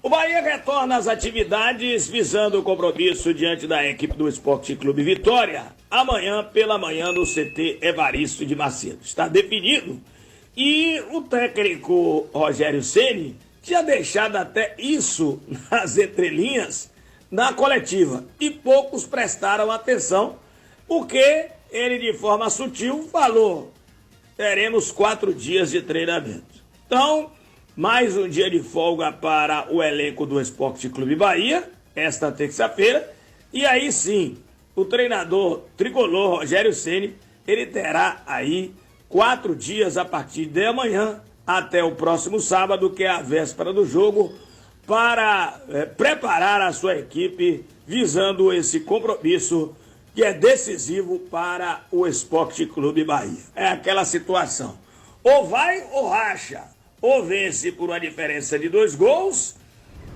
O Bahia retorna às atividades visando o compromisso diante da equipe do Esporte Clube Vitória, amanhã pela manhã no CT Evaristo de Macedo. Está definido e o técnico Rogério Ceni tinha deixado até isso nas entrelinhas na coletiva e poucos prestaram atenção porque ele de forma sutil falou: teremos 4 dias de treinamento. Então, mais um dia de folga para o elenco do Esporte Clube Bahia, esta terça-feira. E aí sim, o treinador tricolor Rogério Ceni, ele terá aí 4 dias a partir de amanhã até o próximo sábado, que é a véspera do jogo, para preparar a sua equipe visando esse compromisso que é decisivo para o Esporte Clube Bahia. É aquela situação, ou vai ou racha. Ou vence por uma diferença de 2 gols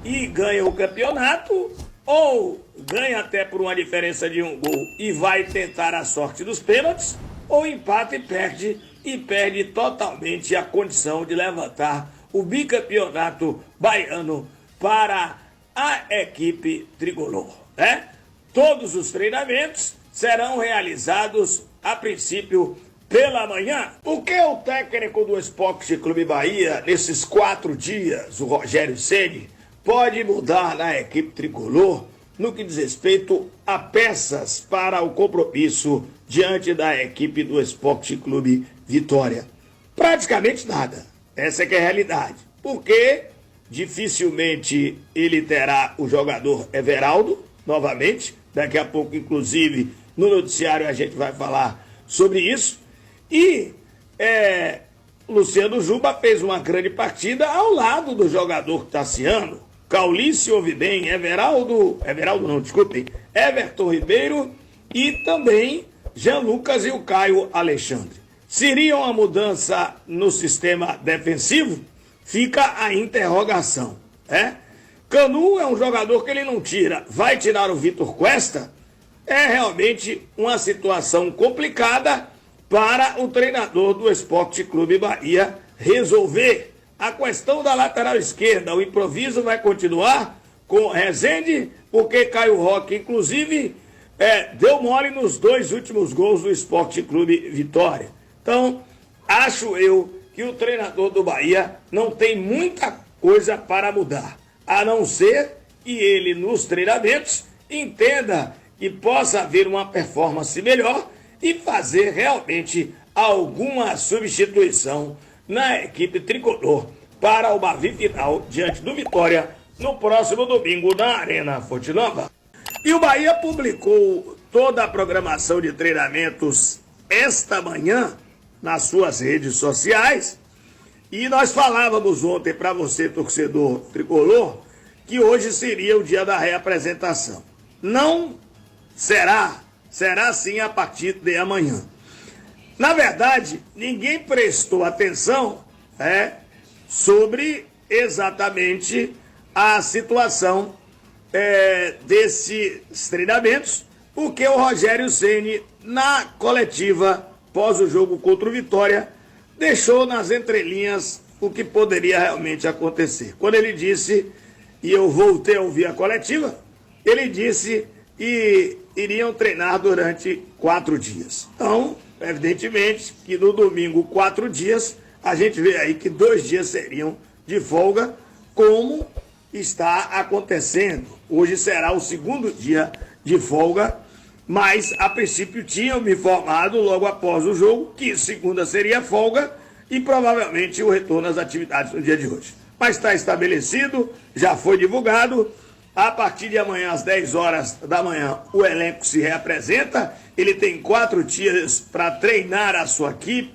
e ganha o campeonato, ou ganha até por uma diferença de 1 gol e vai tentar a sorte dos pênaltis, ou empata e perde totalmente a condição de levantar o bicampeonato baiano para a equipe tricolor, né? Todos os treinamentos serão realizados a princípio pela manhã. O que o técnico do Esporte Clube Bahia, nesses 4 dias, o Rogério Ceni, pode mudar na equipe tricolor no que diz respeito a peças para o compromisso diante da equipe do Esporte Clube Vitória? Praticamente nada. Essa é que é a realidade. Porque dificilmente ele terá o jogador Everaldo novamente. Daqui a pouco, inclusive, no noticiário a gente vai falar sobre isso. E Luciano Juba fez uma grande partida ao lado do jogador Tassiano, Caulice ouve bem, Everton Ribeiro e também Jean Lucas e o Caio Alexandre. Seria uma mudança no sistema defensivo? Fica a interrogação, né? Canu é um jogador que ele não tira. Vai tirar o Vitor Cuesta? É realmente uma situação complicada para o treinador do Esporte Clube Bahia resolver. A questão da lateral esquerda, o improviso vai continuar com Rezende, porque Caio Roque, inclusive, deu mole nos 2 últimos gols do Esporte Clube Vitória. Então, acho eu que o treinador do Bahia não tem muita coisa para mudar, a não ser que ele, nos treinamentos, entenda que possa haver uma performance melhor e fazer realmente alguma substituição na equipe tricolor para o Bavi final diante do Vitória no próximo domingo na Arena Fonte Nova. E o Bahia publicou toda a programação de treinamentos esta manhã nas suas redes sociais e nós falávamos ontem para você, torcedor tricolor, que hoje seria o dia da reapresentação. Não será sim a partir de amanhã. Na verdade, ninguém prestou atenção sobre exatamente a situação desses treinamentos, porque o Rogério Ceni, na coletiva pós o jogo contra o Vitória, deixou nas entrelinhas o que poderia realmente acontecer. Quando ele disse, e eu voltei a ouvir a coletiva, ele disse que iriam treinar durante 4 dias. Então, evidentemente que no domingo 4 dias, a gente vê aí que 2 dias seriam de folga, como está acontecendo. Hoje será o 2º dia de folga, mas a princípio tinham me informado logo após o jogo que segunda seria folga e provavelmente o retorno às atividades no dia de hoje. Mas está estabelecido, já foi divulgado. A partir de amanhã, às 10 horas da manhã, o elenco se reapresenta. Ele tem 4 dias para treinar a sua equipe,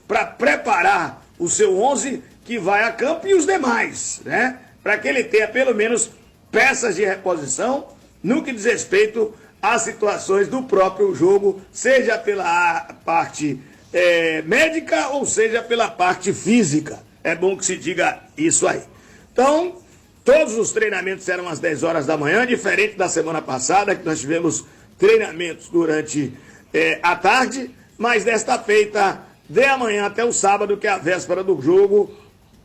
para preparar o seu 11 que vai a campo e os demais, né? Para que ele tenha pelo menos peças de reposição no que diz respeito às situações do próprio jogo, seja pela parte médica ou seja pela parte física. É bom que se diga isso aí. Então, todos os treinamentos serão às 10 horas da manhã, diferente da semana passada, que nós tivemos treinamentos durante a tarde, mas desta feita, de amanhã até o sábado, que é a véspera do jogo,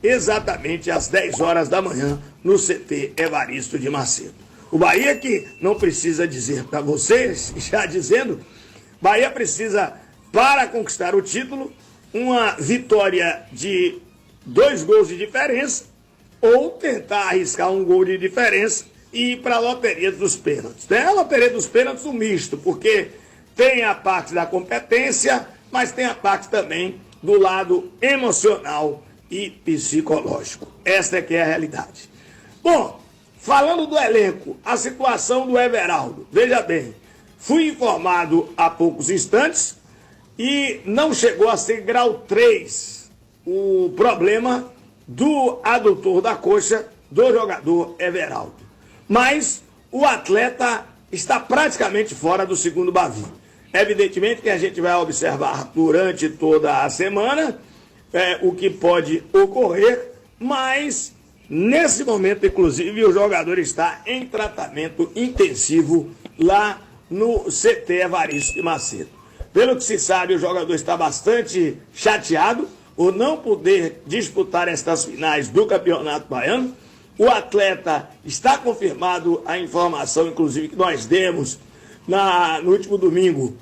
exatamente às 10 horas da manhã no CT Evaristo de Macedo. O Bahia, que não precisa dizer para vocês, já dizendo, Bahia precisa, para conquistar o título, uma vitória de 2 gols de diferença ou tentar arriscar um gol de diferença e ir para a loteria dos pênaltis. Né? A loteria dos pênaltis, um misto, porque tem a parte da competência, mas tem a parte também do lado emocional e psicológico. Esta é que é a realidade. Bom, falando do elenco, a situação do Everaldo. Veja bem, fui informado há poucos instantes e não chegou a ser grau 3 o problema do adutor da coxa do jogador Everaldo. Mas o atleta está praticamente fora do segundo Bavi. Evidentemente que a gente vai observar durante toda a semana o que pode ocorrer, mas nesse momento, inclusive, o jogador está em tratamento intensivo lá no CT Evaristo de Macedo. Pelo que se sabe, o jogador está bastante chateado por não poder disputar estas finais do Campeonato Baiano. O atleta está confirmado, a informação, inclusive, que nós demos no último domingo,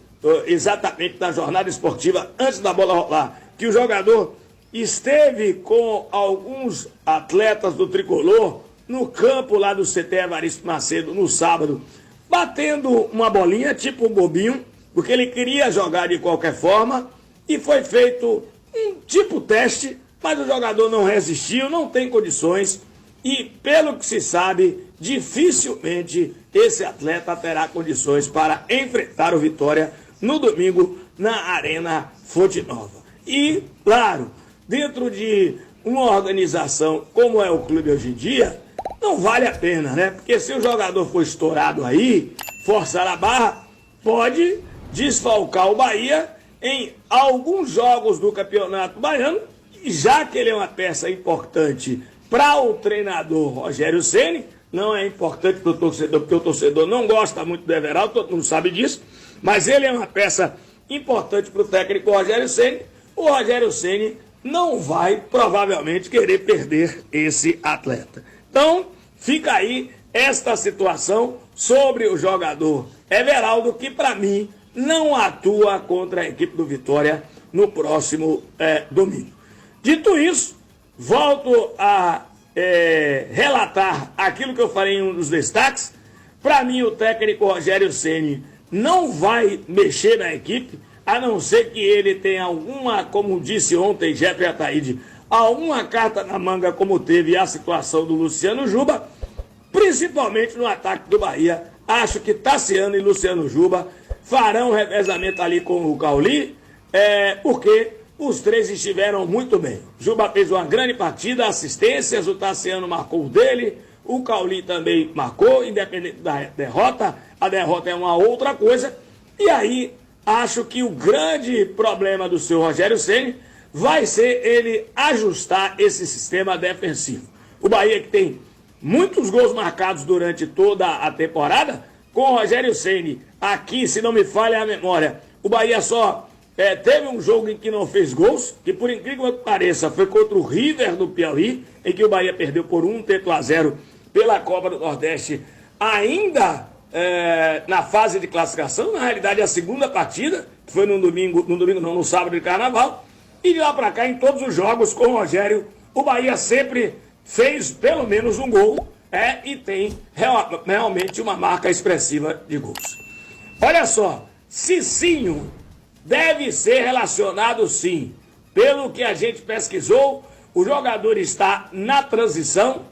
exatamente na jornada esportiva, antes da bola rolar, que o jogador esteve com alguns atletas do Tricolor no campo lá do CT Evaristo Macedo no sábado, batendo uma bolinha, tipo um bobinho, porque ele queria jogar de qualquer forma, e foi feito um tipo teste, mas o jogador não resistiu, não tem condições, e pelo que se sabe, dificilmente esse atleta terá condições para enfrentar o Vitória no domingo na Arena Fonte Nova. E, claro, dentro de uma organização como é o clube hoje em dia, não vale a pena, né? Porque se o jogador for estourado aí, forçar a barra, pode desfalcar o Bahia em alguns jogos do Campeonato Baiano, e já que ele é uma peça importante para o treinador Rogério Ceni, não é importante para o torcedor, porque o torcedor não gosta muito do Everaldo, todo mundo sabe disso, mas ele é uma peça importante para o técnico Rogério Ceni. O Rogério Ceni não vai, provavelmente, querer perder esse atleta. Então, fica aí esta situação sobre o jogador Everaldo, que, para mim, não atua contra a equipe do Vitória no próximo domingo. Dito isso, volto a relatar aquilo que eu falei em um dos destaques. Para mim, o técnico Rogério Ceni não vai mexer na equipe, a não ser que ele tenha alguma, como disse ontem Jeff Ataíde, alguma carta na manga, como teve a situação do Luciano Juba, principalmente no ataque do Bahia. Acho que Tassiano e Luciano Juba farão revezamento ali com o Cauli, porque os três estiveram muito bem. Juba fez uma grande partida, assistências, o Tassiano marcou o dele, o Cauli também marcou, independente da derrota. A derrota é uma outra coisa. E aí, acho que o grande problema do seu Rogério Ceni vai ser ele ajustar esse sistema defensivo. O Bahia, que tem muitos gols marcados durante toda a temporada, com o Rogério Ceni aqui, se não me falha a memória, o Bahia só teve um jogo em que não fez gols, que por incrível que pareça foi contra o River do Piauí, em que o Bahia perdeu por 1-0 pela Copa do Nordeste, ainda na fase de classificação. Na realidade, a segunda partida, que foi no sábado de Carnaval, e de lá para cá, em todos os jogos com o Rogério, o Bahia sempre fez pelo menos um gol, e tem realmente uma marca expressiva de gols. Olha só, Cicinho deve ser relacionado, sim. Pelo que a gente pesquisou, o jogador está na transição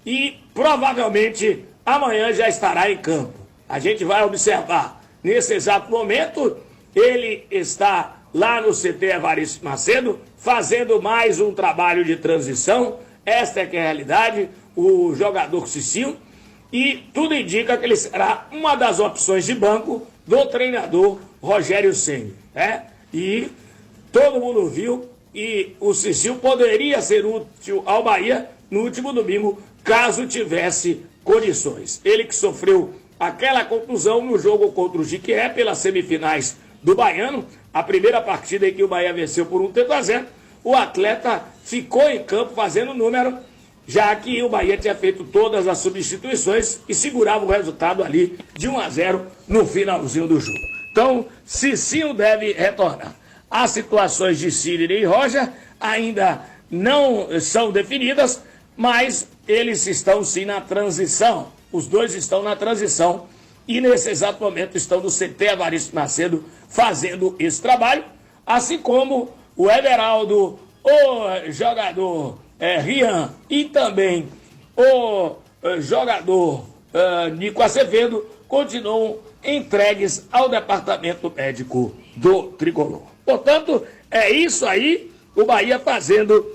e provavelmente amanhã já estará em campo. A gente vai observar. Nesse exato momento, ele está lá no CT Evaristo Macedo, fazendo mais um trabalho de transição. Esta é que é a realidade, o jogador Cicinho. E tudo indica que ele será uma das opções de banco do treinador Rogério Ceni. E todo mundo viu que o Cicinho poderia ser útil ao Bahia no último domingo, caso tivesse condições. Ele que sofreu aquela contusão no jogo contra o Jiquié pelas semifinais do Baiano, a primeira partida em que o Bahia venceu por 1-0, o atleta ficou em campo fazendo número, já que o Bahia tinha feito todas as substituições e segurava o resultado ali de 1-0 no finalzinho do jogo. Então, Cicinho deve retornar. As situações de Sidney e Roger ainda não são definidas, mas eles estão sim na transição. Os dois estão na transição e nesse exato momento estão no CT Evaristo Macedo fazendo esse trabalho, assim como o Everaldo, o jogador Rian e também o jogador Nico Acevedo continuam entregues ao departamento médico do Tricolor. Portanto, é isso aí, o Bahia fazendo,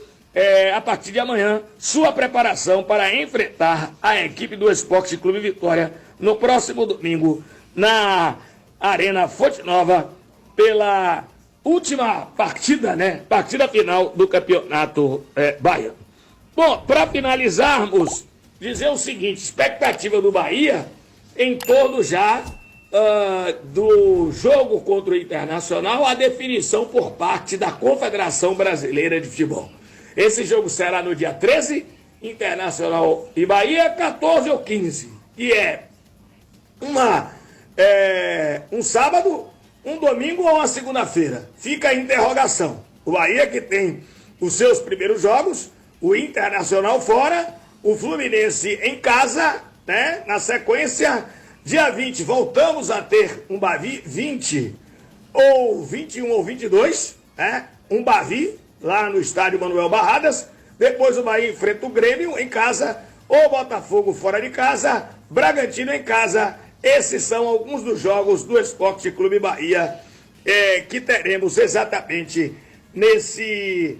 a partir de amanhã, sua preparação para enfrentar a equipe do Esporte Clube Vitória no próximo domingo, na Arena Fonte Nova, pela última partida, né? Partida final do campeonato baiano. Bom, para finalizarmos, dizer o seguinte, expectativa do Bahia em torno já do jogo contra o Internacional, a definição por parte da Confederação Brasileira de Futebol. Esse jogo será no dia 13, Internacional e Bahia, 14 ou 15, que é um sábado, um domingo ou uma segunda-feira. Fica a interrogação. O Bahia que tem os seus primeiros jogos, o Internacional fora, o Fluminense em casa, né? Na sequência, dia 20, voltamos a ter um Bavi 20 ou 21 ou 22, né? Um Bavi lá no estádio Manuel Barradas. Depois o Bahia enfrenta o Grêmio em casa, o Botafogo fora de casa, Bragantino em casa. Esses são alguns dos jogos do Esporte Clube Bahia que teremos exatamente nesse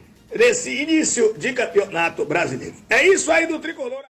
início de campeonato brasileiro. É isso aí do Tricolor.